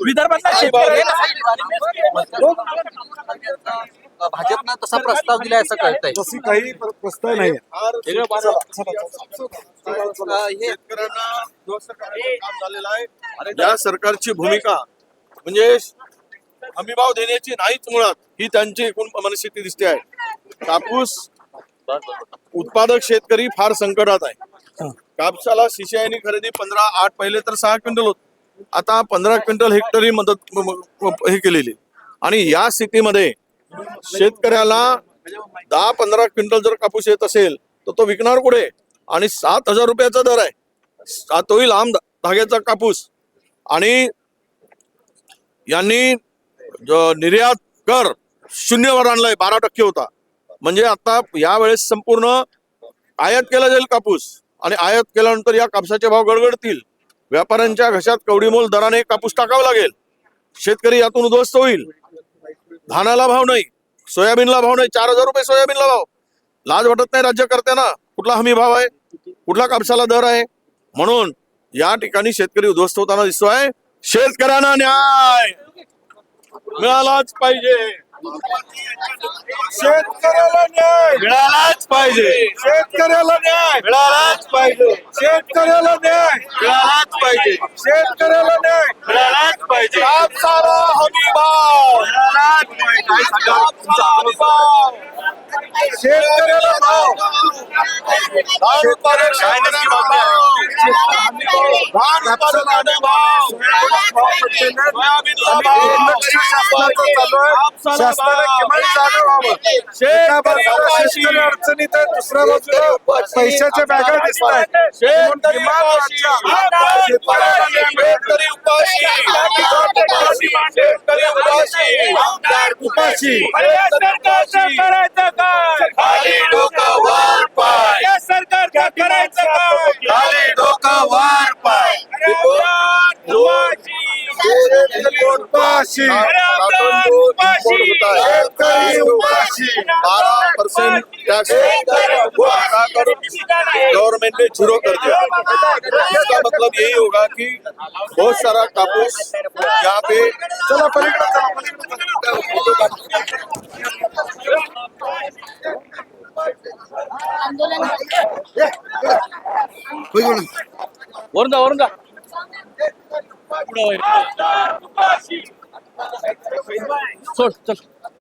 विदर्भातला शेतकरी भाजपनं तसा प्रस्ताव दिलाय असं कळतंय. तशी काही प्रस्ताव नाही. या सरकारची भूमिका म्हणजे हमीभाव देण्याची नाहीच मुळात, ही त्यांची एकूण मनस्थिती दिसते आहे. कापूस उत्पादक शेतकरी फार संकटात आहे. कापसाला सीसीआयनी खरेदी 15-8 पहिले तर 6 क्विंटल होत, आता 15 क्विंटल हेक्टरी मदत हे केलेली. आणि या स्थितीमध्ये शेतकऱ्याला 10-15 क्विंटल जर कापूस येत असेल तर तो विकणार कुठे? आणि 7,000 रुपयाचा दर आहे, तोही लांब धाग्याचा कापूस. आणि यांनी निर्यात कर शून्यावर आणलाय, 12% होता. म्हणजे आता यावेळेस संपूर्ण आयात केला जाईल कापूस, आणि आयात केल्यानंतर या कापसाचे भाव गडगडतील. व्यापाऱ्यांच्या घशात कवडीमोल दराने कापूस टाकावा लागेल. शेतकरी यातून उद्ध्वस्त होईल. धानाला भाव नाही, सोयाबीनला भाव नाही, 4,000 रुपये सोयाबीनला भाव. लाज वाटत नाही राज्यकर्त्यांना? कुठला हमी भाव आहे, कुठला कापसाला दर आहे? म्हणून या ठिकाणी शेतकरी उद्ध्वस्त होताना दिसतोय. शेतकऱ्यांना न्याय मिळालाच पाहिजे, शेतकऱ्याला न्याय मिळालाच पाहिजे, शेतकऱ्याला न्याय मिळालाच पाहिजे, शेतकऱ्याला न्याय मिळालाच पाहिजे, शेतकऱ्याला न्याय मिळालाच पाहिजे. कापसाला हमी भाव मिळालाच पाहिजे, कापसाला हमी भाव, शेतकऱ्याला भाव, धान उत्पादक शेतकऱ्यांना भाव, धान उत्पादकांना भाव, सोयाबीनला भाव, शासनाला किमान जाणीव व्हावं. एका बाजूला शेतकरी अडचणीत आहे, दुसऱ्या बाजूला पैशाच्या बॅगा दिसत आहेत. शेतकरी उपाशी, शेतकरी उपाशी, शेतकरी उपाशी, सरकारचं करायचं काय? खाली डोकं वर पाय, या सरकारचं करायचं काय? खाली डोकं वर पाय. उपाशी, शेतकरी उपाशी, 12% टैक्स गवर्नमेंट ने 0 कर दिया. इसका मतलब यही होगा कि बहुत सारा कापूस यहाँ पे चला पलीकडे चला. वरून जा सोड चल.